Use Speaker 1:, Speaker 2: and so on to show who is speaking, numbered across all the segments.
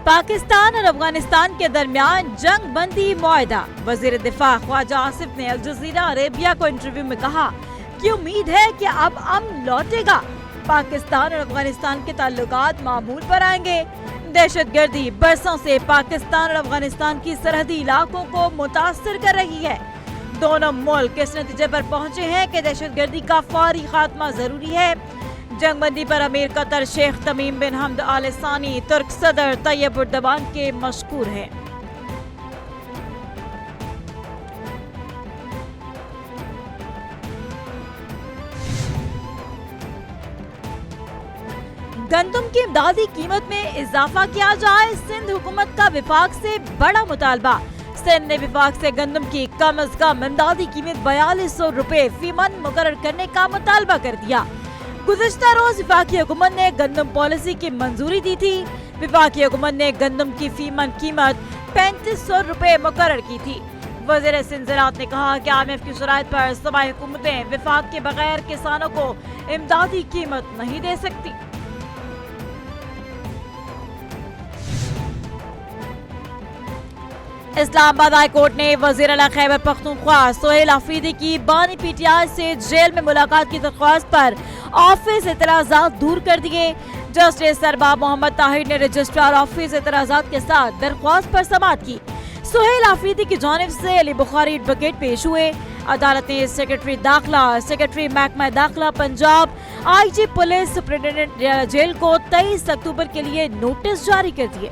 Speaker 1: पाकिस्तान और अफगानिस्तान के दरमियान जंग बंदी मुआहदा। वजीर दिफा ख्वाजा आसिफ ने अल जजीरा अरेबिया को इंटरव्यू में कहा कि उम्मीद है कि अब अमन लौटेगा, पाकिस्तान और अफगानिस्तान के ताल्लुकात मामूल पर आएंगे। दहशतगर्दी बरसों से पाकिस्तान और अफगानिस्तान की सरहदी इलाकों को मुतासर कर रही है। दोनों मुल्क इस नतीजे पर पहुंचे हैं कि दहशतगर्दी का फौरी खात्मा जरूरी है। जंगबंदी पर अमीर कतर शेख तमीम बिन हमद आल सानी तुर्क सदर तैयब उर्दवान के मशकूर हैं। गंदम की इमदादी कीमत में इजाफा किया जाए, सिंध हुकूमत का विफाक से बड़ा मुतालबा। सिंध ने विफाक से गंदम की कम अज कम इमदादी कीमत 4200 रुपए फी मन मुकर्रर करने का मुतालबा कर दिया। गुज़िश्ता रोज विफाकी हुकूमत ने गंदम पॉलिसी की मंजूरी दी थी। विफाकी हुकूमत ने गंदम की फी मन कीमत 3500 रुपए मुकर्रर की थी। वज़ीर सिंध ज़राअत ने कहा कि IMF की शराइत पर सूबाई हुकूमतें विफाक के बगैर किसानों को इमदादी कीमत नहीं दे सकती। इस्लामाबाद हाई कोर्ट ने वज़ीर आला खैबर पख्तूनख्वा सोहेल आफरीदी की बानी PTI से जेल में मुलाकात की दरख्वास्त पर ऑफिस एतराज़ात दूर कर दिए। जस्टिस सरबाब मोहम्मद ताहिर ने रजिस्ट्रार ऑफिस एतराज़ात के साथ दरख्वास्त पर समाअत की। सोहेल आफरीदी की जानिब से अली बुखारी एडवोकेट पेश हुए। अदालत ने सेक्रेटरी दाखिला, सेक्रेटरी महकमा दाखिला Punjab, IG police superintendent jail को 23 अक्टूबर के लिए नोटिस जारी कर दिए।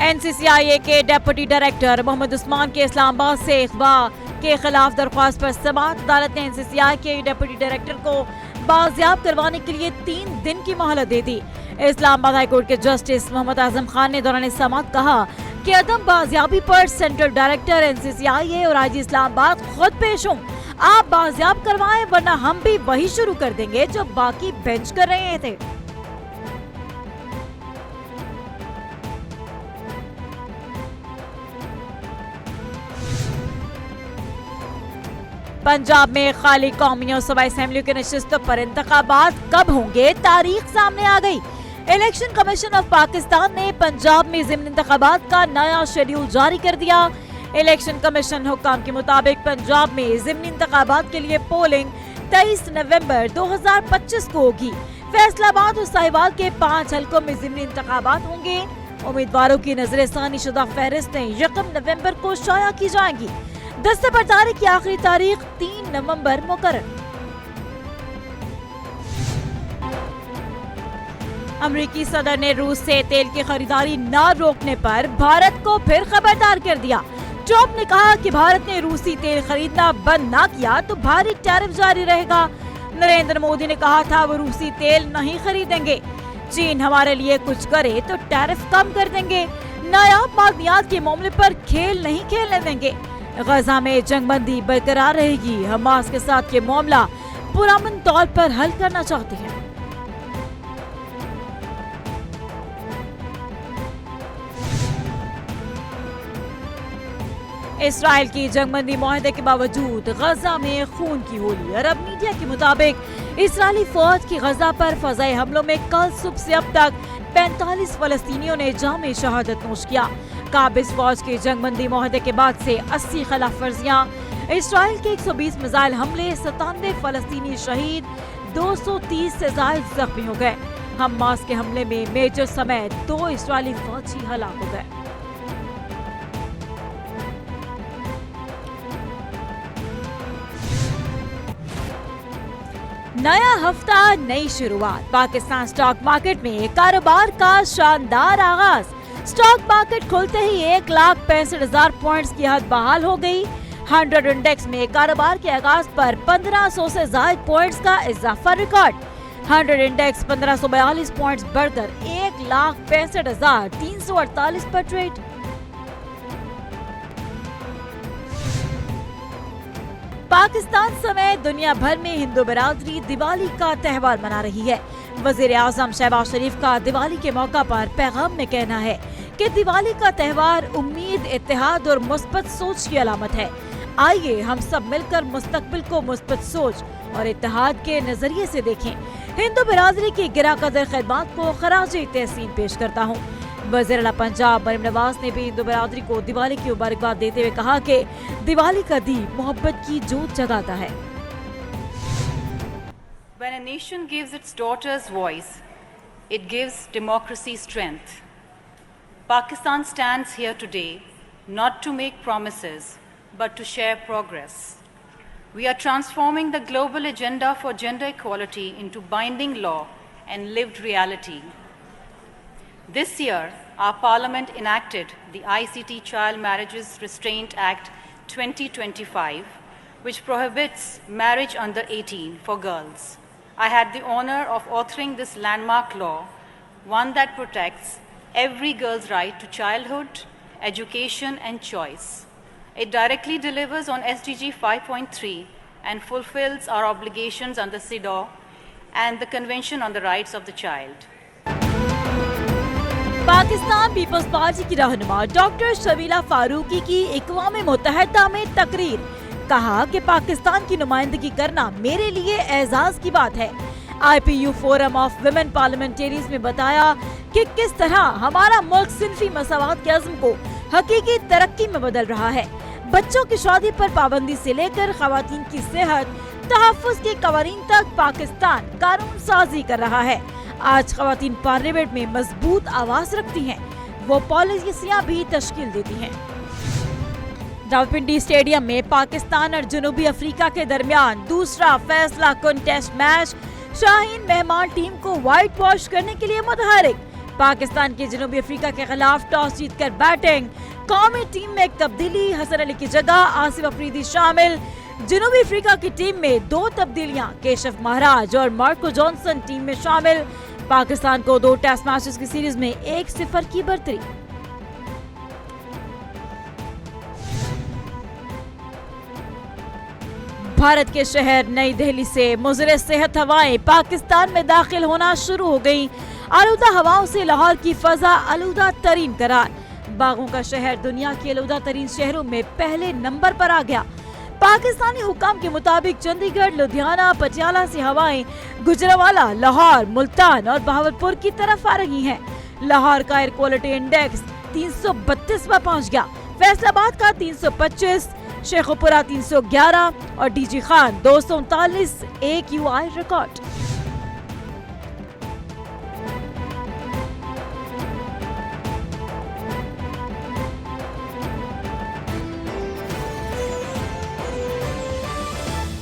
Speaker 1: NCCIA के डेप्यूटी डायरेक्टर मोहम्मद उस्मान के इस्लामाबाद से अगवा के खिलाफ दरख्वास्त पर समाअत। अदालत ने NCCIA के डेप्यूटी डायरेक्टर को बाजियाब करवाने के लिए 3 दिन की मोहलत दे दी। इस्लामाबाद हाई कोर्ट के जस्टिस मोहम्मद आजम खान ने दौरान समाअत कहा कि अदम बाजियाबी पर सेंट्रल डायरेक्टर NCCIA और IG इस्लामाबाद खुद पेश हों। आप बाजियाब करवाएं, वरना हम भी वही शुरू कर देंगे जो बाकी बेंच कर रहे थे। पंजाब में खाली कौमियों सूबाई असेंबली की नशिस्तों पर इंतखाबात कब होंगे, तारीख सामने आ गई। इलेक्शन कमीशन ऑफ पाकिस्तान ने पंजाब में ज़िमनी इंतखाबात का नया शेड्यूल जारी कर दिया। इलेक्शन कमीशन हुक्म के मुताबिक पंजाब में ज़िमनी इंतखाबात के लिए पोलिंग 23 नवंबर 2025 को होगी। फैसलाबाद और साहिवाल के 5 हलकों में ज़िमनी इंतखाबात होंगे। उम्मीदवारों की नजरसानी शुदा फहरिस्तें 1 नवंबर को शाया की जाएंगी। दस्ते बरदारी की आखिरी तारीख 3 नवंबर मुकर्रर। अमरीकी सदर ने रूस से तेल की खरीदारी न रोकने पर भारत को फिर खबरदार कर दिया। ट्रंप ने कहा कि भारत ने रूसी तेल खरीदना बंद न किया तो भारी टैरिफ जारी रहेगा। नरेंद्र मोदी ने कहा था वो रूसी तेल नहीं खरीदेंगे। चीन हमारे लिए कुछ करे तो टैरिफ कम कर देंगे। नायाब मादनियात के मामले पर खेल नहीं खेलने देंगे। गजा में जंगबंदी बरकरार रहेगी। हमास के साथ ये मामला पुरअमन तौर पर हल करना चाहते हैं। इसराइल की जंगबंदी मुआहदे के बावजूद गजा में खून की होली। अरब मीडिया के मुताबिक इस्राएली फौज की गजा पर फजाई हमलों में कल सुबह से अब तक 45 फलस्तीनियों ने जामे शहादत नोश किया। काबिज फौज के जंगबंदी मुआहदे के बाद से 80 खिलाफ वर्जियां, इसराइल के 120 मिसाइल हमले, 97 फलस्तीनी शहीद, 230 से ज्यादा जख्मी हो गए। हमास के हमले में मेजर समेत 2 इसराइली फौजी हलाक हो गए। नया हफ्ता, नई शुरुआत। पाकिस्तान स्टॉक मार्केट में कारोबार का शानदार आगाज। स्टॉक मार्केट खुलते ही 1,65,000 पॉइंट्स की हद बहाल हो गई। 100 इंडेक्स में कारोबार के आगाज पर 1500 से ज्यादा पॉइंट्स का इजाफा रिकॉर्ड। 100 इंडेक्स 1542 पॉइंट्स बढ़कर 1,65,348 पर ट्रेड। पाकिस्तान समेत दुनिया भर में हिंदू बिरादरी दिवाली का त्यौहार मना रही है। वजीर आजम शहबाज शरीफ का दिवाली के मौका पर पैगाम में कहना है कि दिवाली का त्यौहार उम्मीद, इत्तेहाद और मुस्बत सोच की अलामत है। आइए हम सब मिलकर मुस्तकबिल को मुस्बत सोच और इत्तेहाद के नजरिए से देखें। हिंदू बिरादरी की गिरा कदर खिदमत को खराजे तहसीन पेश करता हूँ। वज़ीर आला पंजाब मरियम नवाज ने भी हिंदू बिरादरी को दिवाली की मुबारकबाद देते हुए कहा कि दिवाली का दी मोहब्बत की जोत जगाता है।
Speaker 2: When a nation gives its daughters voice, it gives democracy strength. Pakistan stands here today not to make promises, but to share progress. We are transforming the global agenda for gender equality into binding law and lived reality. This year, our Parliament enacted the ICT Child Marriages Restraint Act 2025, which prohibits marriage under 18 for girls. I had the honor of authoring this landmark law, one that protects every girl's right to childhood, education and choice. It directly delivers on SDG 5.3 and fulfills our obligations under CEDAW and the Convention on the Rights of the Child.
Speaker 1: Pakistan Peoples Party की रहनुमा doctor Shabila Farooqui की अक़वाम मुत्तहिदा में तकरीर, कहा कि पाकिस्तान की नुमाइंदगी करना मेरे लिए एजाज की बात है। IPU forum of women parliamentarians में बताया कि किस तरह हमारा मुल्क सिनफी मसावत के अज़्म को हकीकी तरक्की में बदल रहा है। बच्चों की शादी पर पाबंदी से लेकर खवातीन की सेहत तहफ़्फ़ुज़ के कवानीन तक पाकिस्तान कानून साजी कर रहा है। आज खवातीन पार्लियामेंट में मजबूत आवाज रखती हैं, वो पॉलिसियां भी तश्कील देती हैं। रावलपिंडी स्टेडियम में पाकिस्तान और जनूबी अफ्रीका के दरमियान दूसरा फैसला कुन टेस्ट मैच, शाहीन मेहमान टीम को व्हाइट वॉश करने के लिए मुतहरिक। पाकिस्तान के जनूबी अफ्रीका के खिलाफ टॉस जीतकर बैटिंग, कौमी टीम में एक तब्दीली, हसन अली की जगह आसिफ अफरीदी शामिल। जनूबी अफ्रीका की टीम में 2 तब्दीलियां, केशव महाराज और मार्को जॉनसन टीम में शामिल। पाकिस्तान को 2 टेस्ट मैचेस की सीरीज में 1-0 की बढ़तरी। भारत के शहर नई दिल्ली से मुज़र सेहत हवाएं पाकिस्तान में दाखिल होना शुरू हो गईं। आलूदा हवाओं से लाहौर की फजा आलूदा तरीन करार। बागों का शहर दुनिया के आलूदा तरीन शहरों में पहले नंबर पर आ गया। पाकिस्तानी हुकाम के मुताबिक चंडीगढ़, लुधियाना, पटियाला से हवाएं गुजरावाला, लाहौर, मुल्तान और बहावलपुर की तरफ आ रही हैं। लाहौर का एयर क्वालिटी इंडेक्स 332 पर पहुंच गया। फैसलाबाद का 325, शेखुपुरा 311 और डीजी खान 239 AQI रिकॉर्ड।